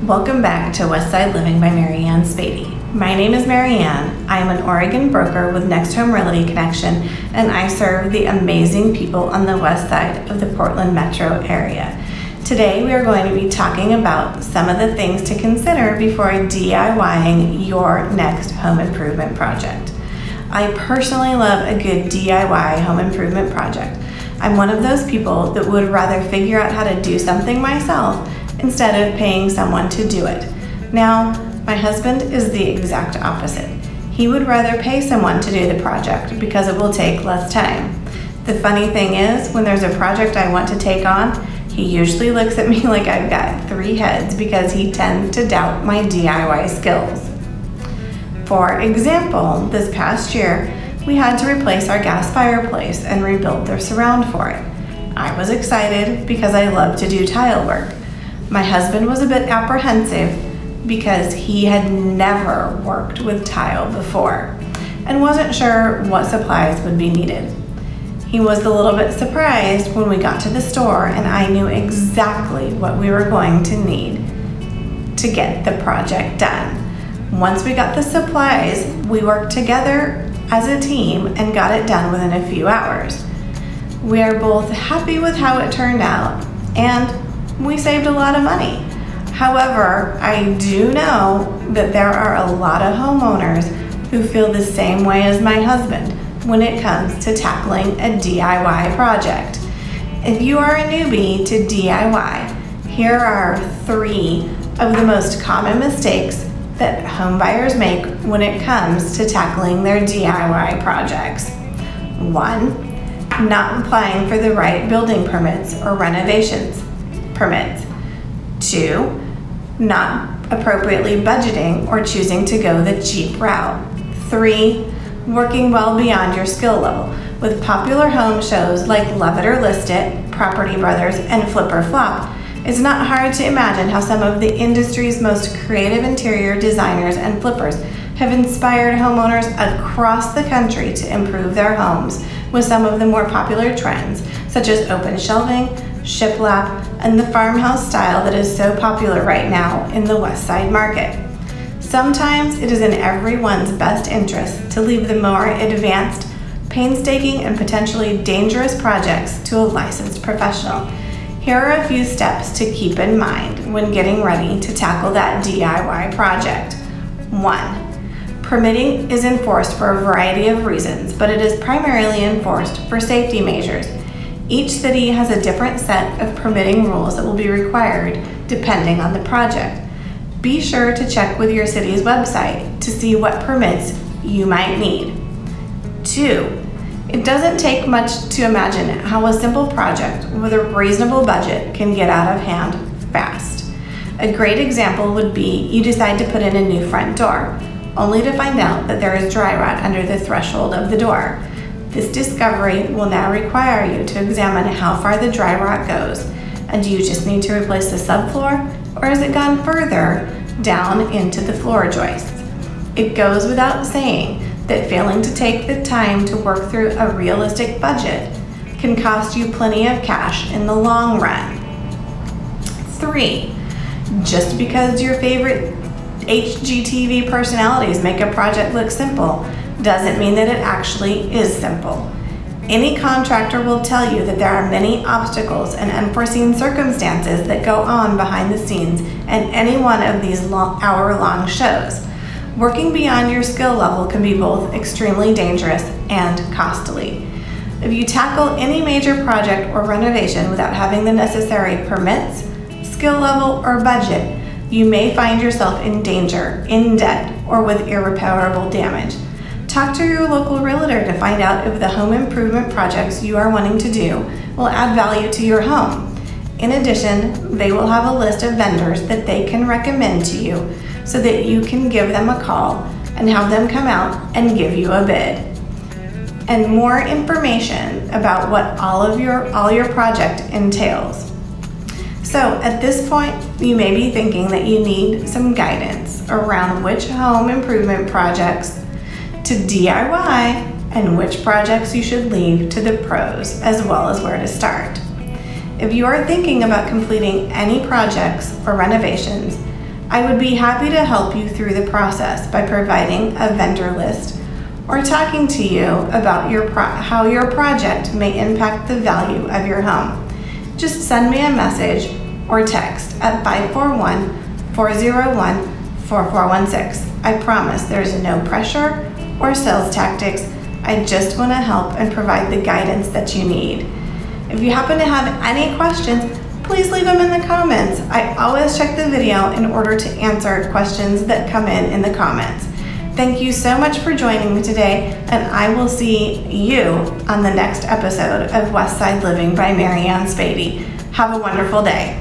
Welcome back to Westside Living by Marianne Spady. My name is Marianne. I am an Oregon broker with Next Home Realty Connection, and I serve the amazing people on the west side of the Portland metro area. Today we are going to be talking about some of the things to consider before DIYing your next home improvement project. I personally love a good DIY home improvement project. I'm one of those people that would rather figure out how to do something myself instead of paying someone to do it. Now, my husband is the exact opposite. He would rather pay someone to do the project because it will take less time. The funny thing is, when there's a project I want to take on, he usually looks at me like I've got 3 heads because he tends to doubt my DIY skills. For example, this past year, we had to replace our gas fireplace and rebuild the surround for it. I was excited because I love to do tile work. My husband was a bit apprehensive because he had never worked with tile before and wasn't sure what supplies would be needed. He was a little bit surprised when we got to the store and I knew exactly what we were going to need to get the project done. Once we got the supplies, we worked together as a team and got it done within a few hours. We are both happy with how it turned out and we saved a lot of money. However, I do know that there are a lot of homeowners who feel the same way as my husband when it comes to tackling a DIY project. If you are a newbie to DIY, here are 3 of the most common mistakes that home buyers make when it comes to tackling their DIY projects. 1, not applying for the right building permits or renovations permits. 2, not appropriately budgeting or choosing to go the cheap route. 3, working well beyond your skill level. With popular home shows like Love It or List It, Property Brothers, and Flip or Flop, it's not hard to imagine how some of the industry's most creative interior designers and flippers have inspired homeowners across the country to improve their homes with some of the more popular trends, such as open shelving, shiplap, and the farmhouse style that is so popular right now in the West Side market. Sometimes it is in everyone's best interest to leave the more advanced, painstaking, and potentially dangerous projects to a licensed professional. Here are a few steps to keep in mind when getting ready to tackle that DIY project. 1. Permitting is enforced for a variety of reasons, but it is primarily enforced for safety measures. Each city has a different set of permitting rules that will be required depending on the project. Be sure to check with your city's website to see what permits you might need. 2. It doesn't take much to imagine how a simple project with a reasonable budget can get out of hand fast. A great example would be you decide to put in a new front door, only to find out that there is dry rot under the threshold of the door. This discovery will now require you to examine how far the dry rot goes, and do you just need to replace the subfloor, or has it gone further down into the floor joists? It goes without saying that failing to take the time to work through a realistic budget can cost you plenty of cash in the long run. 3. Just because your favorite HGTV personalities make a project look simple doesn't mean that it actually is simple. Any contractor will tell you that there are many obstacles and unforeseen circumstances that go on behind the scenes in any one of these hour-long shows. Working beyond your skill level can be both extremely dangerous and costly. If you tackle any major project or renovation without having the necessary permits, skill level, or budget, you may find yourself in danger, in debt, or with irreparable damage. Talk to your local realtor to find out if the home improvement projects you are wanting to do will add value to your home. In addition, they will have a list of vendors that they can recommend to you so that you can give them a call and have them come out and give you a bid. And more information about what all your project entails. So at this point, you may be thinking that you need some guidance around which home improvement projects to DIY and which projects you should leave to the pros, as well as where to start. If you are thinking about completing any projects or renovations, I would be happy to help you through the process by providing a vendor list or talking to you about how your project may impact the value of your home. Just send me a message or text at 541-401-4416. I promise there's no pressure or sales tactics. I just want to help and provide the guidance that you need. If you happen to have any questions, please leave them in the comments. I always check the video in order to answer questions that come in the comments. Thank you so much for joining me today, and I will see you on the next episode of Westside Living by Mary Ann Spady. Have a wonderful day.